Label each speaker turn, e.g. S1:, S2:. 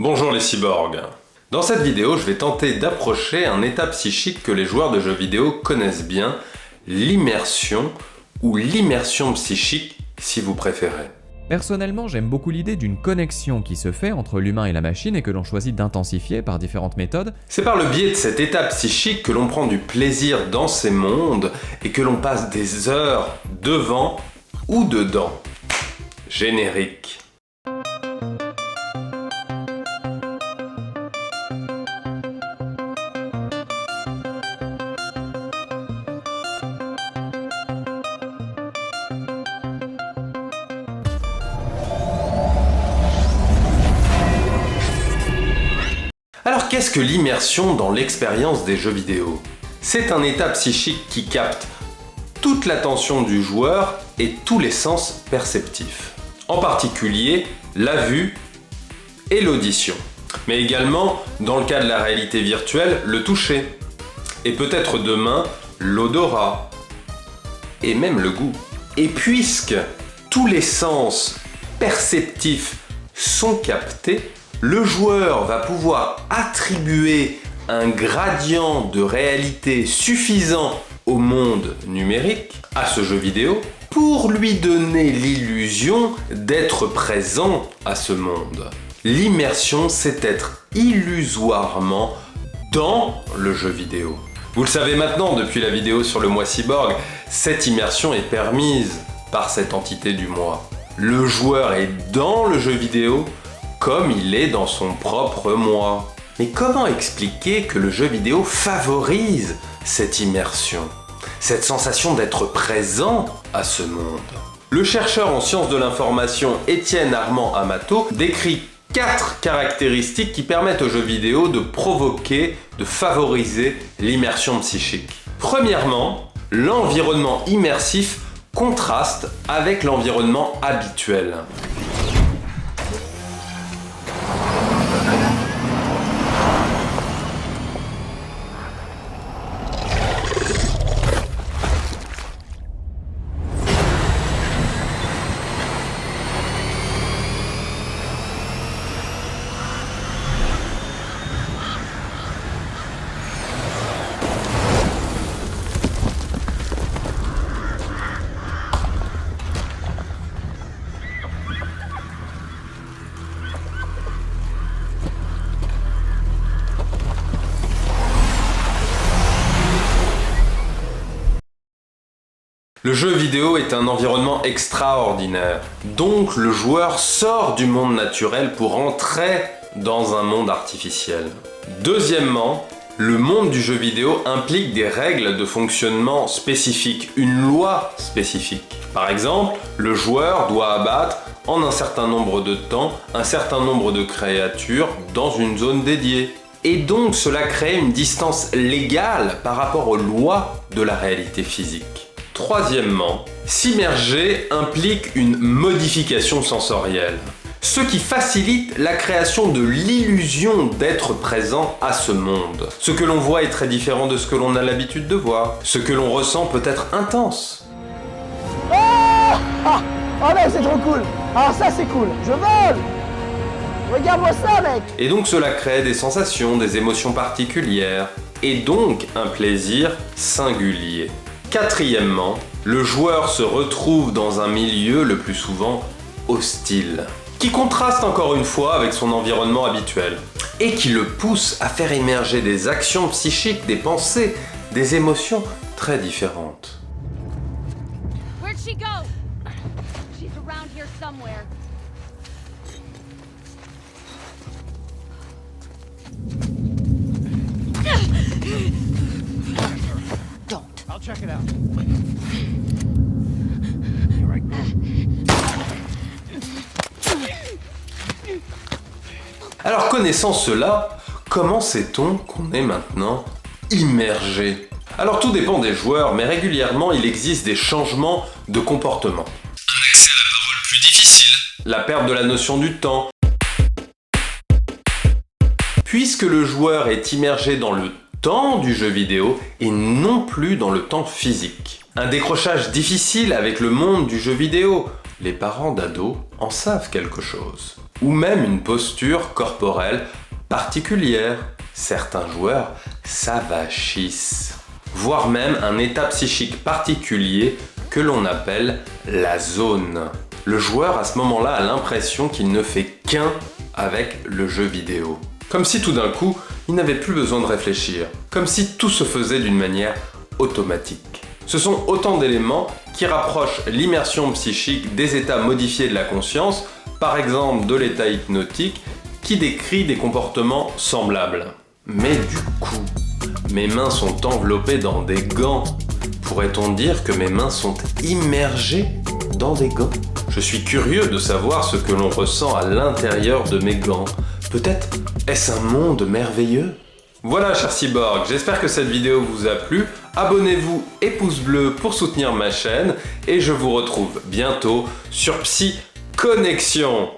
S1: Bonjour les cyborgs. Dans cette vidéo, je vais tenter d'approcher un état psychique que les joueurs de jeux vidéo connaissent bien, l'immersion ou l'immersion psychique si vous préférez.
S2: Personnellement, j'aime beaucoup l'idée d'une connexion qui se fait entre l'humain et la machine et que l'on choisit d'intensifier par différentes méthodes.
S1: C'est par le biais de cet état psychique que l'on prend du plaisir dans ces mondes et que l'on passe des heures devant ou dedans. Générique. Alors qu'est-ce que l'immersion dans l'expérience des jeux vidéo? C'est un état psychique qui capte toute l'attention du joueur et tous les sens perceptifs. En particulier, la vue et l'audition. Mais également, dans le cas de la réalité virtuelle, le toucher. Et peut-être demain, l'odorat. Et même le goût. Et puisque tous les sens perceptifs sont captés, le joueur va pouvoir attribuer un gradient de réalité suffisant au monde numérique, à ce jeu vidéo, pour lui donner l'illusion d'être présent à ce monde. L'immersion, c'est être illusoirement dans le jeu vidéo. Vous le savez maintenant depuis la vidéo sur le moi cyborg, cette immersion est permise par cette entité du moi. Le joueur est dans le jeu vidéo comme il est dans son propre moi. Mais comment expliquer que le jeu vidéo favorise cette immersion, cette sensation d'être présent à ce monde? Le chercheur en sciences de l'information Étienne Armand Amato décrit 4 caractéristiques qui permettent aux jeux vidéo de provoquer, de favoriser l'immersion psychique. Premièrement, l'environnement immersif contraste avec l'environnement habituel. Le jeu vidéo est un environnement extraordinaire, donc le joueur sort du monde naturel pour entrer dans un monde artificiel. Deuxièmement, le monde du jeu vidéo implique des règles de fonctionnement spécifiques, une loi spécifique. Par exemple, le joueur doit abattre en un certain nombre de temps un certain nombre de créatures dans une zone dédiée. Et donc cela crée une distance légale par rapport aux lois de la réalité physique. Troisièmement, s'immerger implique une modification sensorielle, ce qui facilite la création de l'illusion d'être présent à ce monde. Ce que l'on voit est très différent de ce que l'on a l'habitude de voir. Ce que l'on ressent peut être intense.
S3: Oh mec, c'est trop cool. Alors ça c'est cool, je vole. Regarde-moi ça mec.
S1: Et donc cela crée des sensations, des émotions particulières, et donc un plaisir singulier. Quatrièmement, le joueur se retrouve dans un milieu le plus souvent hostile, qui contraste encore une fois avec son environnement habituel, et qui le pousse à faire émerger des actions psychiques, des pensées, des émotions très différentes.
S4: Where'd she go? She's around here somewhere.
S3: Don't.
S5: I'll check it out.
S1: Alors connaissant cela, comment sait-on qu'on est maintenant immergé? Alors tout dépend des joueurs, mais régulièrement il existe des changements de comportement. Un accès à la parole plus difficile. La perte de la notion du temps. Puisque le joueur est immergé dans le temps du jeu vidéo et non plus dans le temps physique. Un décrochage difficile avec le monde du jeu vidéo. Les parents d'ados en savent quelque chose. ou même une posture corporelle particulière. Certains joueurs s'avachissent, voire même un état psychique particulier que l'on appelle la zone. Le joueur à ce moment-là a l'impression qu'il ne fait qu'un avec le jeu vidéo. Comme si tout d'un coup, il n'avait plus besoin de réfléchir, comme si tout se faisait d'une manière automatique. Ce sont autant d'éléments qui rapprochent l'immersion psychique des états modifiés de la conscience, par exemple de l'état hypnotique, qui décrit des comportements semblables. Mais du coup, mes mains sont enveloppées dans des gants. Pourrait-on dire que mes mains sont immergées dans des gants? Je suis curieux de savoir ce que l'on ressent à l'intérieur de mes gants. Peut-être est-ce un monde merveilleux? Voilà, chers cyborgs, j'espère que cette vidéo vous a plu. Abonnez-vous et pouce bleu pour soutenir ma chaîne. Et je vous retrouve bientôt sur Psy Connexion.